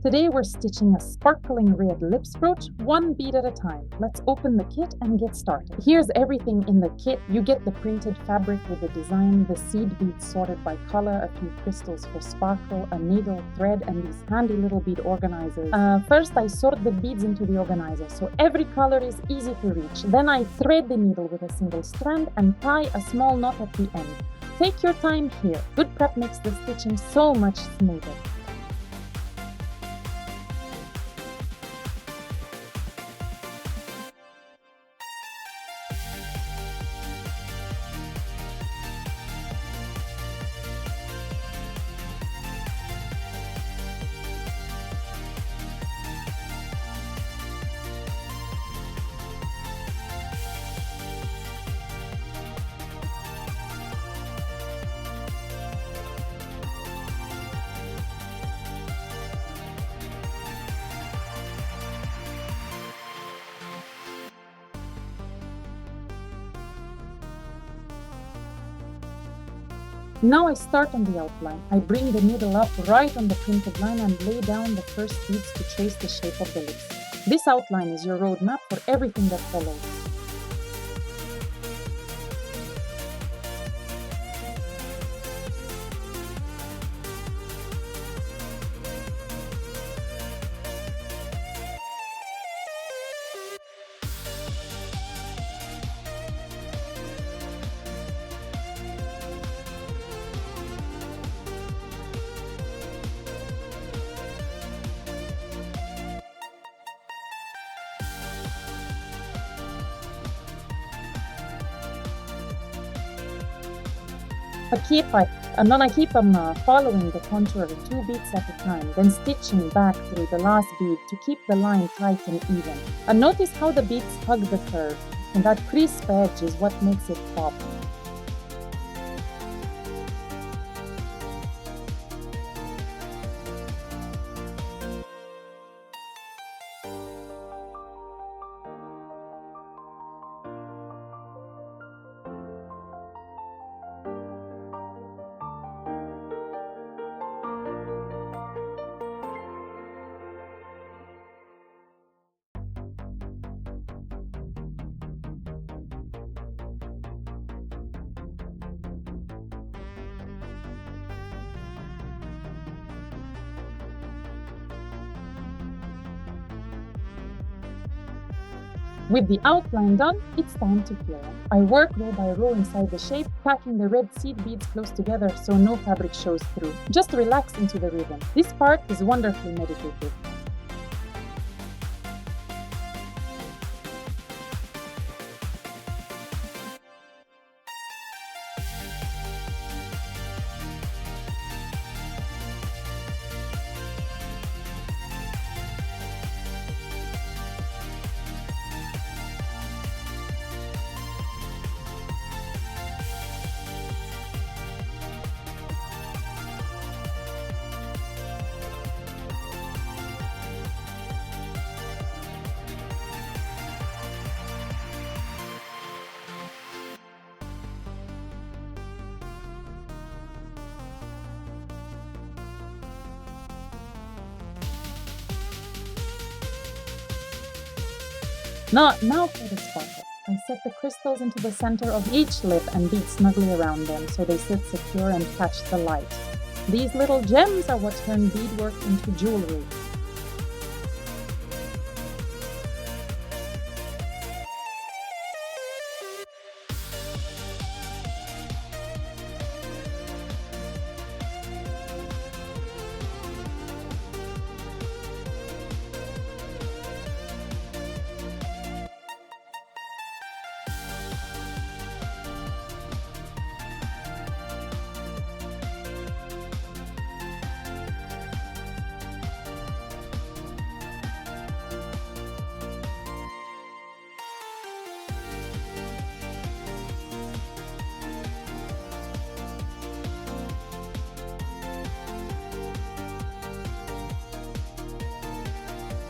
Today we're stitching a sparkling red lips brooch, one bead at a time. Let's open the kit and get started. Here's everything in the kit. You get the printed fabric with the design, the seed beads sorted by color, a few crystals for sparkle, a needle, thread, and these handy little bead organizers. First I sort the beads into the organizer so every color is easy to reach. Then I thread the needle with a single strand and tie a small knot at the end. Take your time here. Good prep makes the stitching so much smoother. Now I start on the outline. I bring the needle up right on the printed line and lay down the first beads to trace the shape of the lips. This outline is your roadmap for everything that follows. And then I keep following the contour in 2 beads at a time, then stitching back through the last bead to keep the line tight and even. And notice how the beads hug the curve, and that crisp edge is what makes it pop. With the outline done, it's time to fill. I work row by row inside the shape, packing the red seed beads close together so no fabric shows through. Just relax into the rhythm. This part is wonderfully meditative. Now for the sparkle. I set the crystals into the center of each lip and bead snugly around them so they sit secure and catch the light. These little gems are what turn beadwork into jewelry.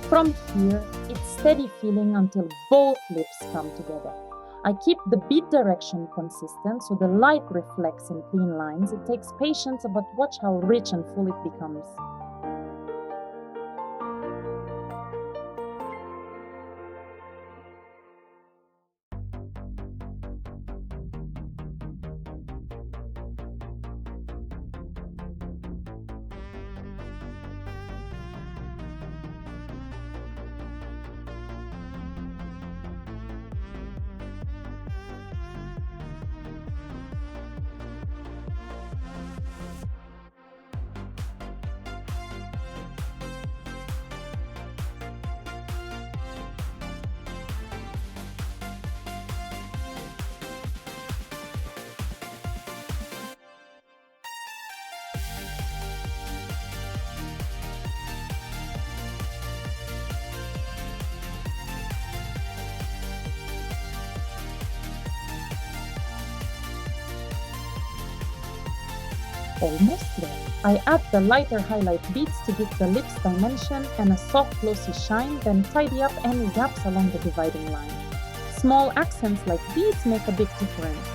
From here, it's steady feeling until both lips come together. I keep the bead direction consistent so the light reflects in clean lines. It takes patience, but watch how rich and full it becomes. Almost there. I add the lighter highlight beads to give the lips dimension and a soft glossy shine, then tidy up any gaps along the dividing line. Small accents like these make a big difference.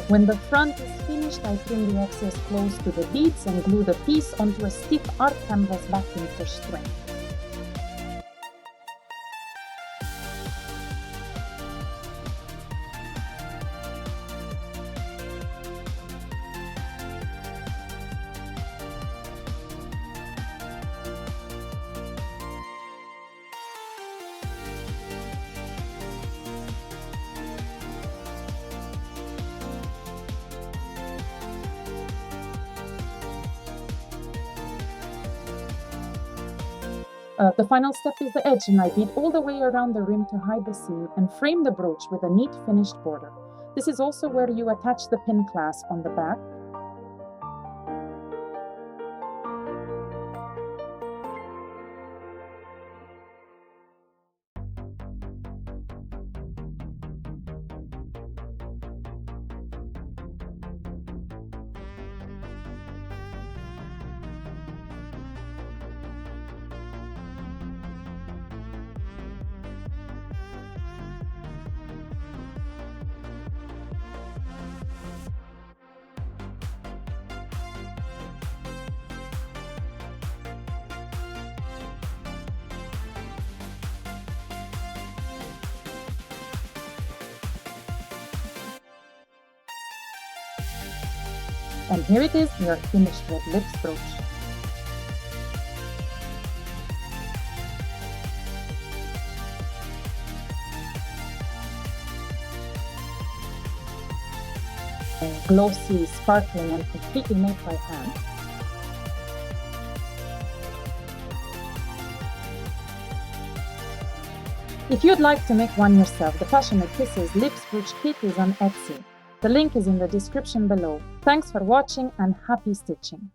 When the front is finished, I trim the excess close to the beads and glue the piece onto a stiff art canvas backing for strength. The final step is the edge, and I bead all the way around the rim to hide the seam and frame the brooch with a neat finished border. This is also where you attach the pin clasp on the back. And here it is, your finished red lips brooch. Glossy, sparkling, and completely made by hand. If you'd like to make one yourself, the Passionate Kisses Lips Brooch Kit is on Etsy. The link is in the description below. Thanks for watching and happy stitching!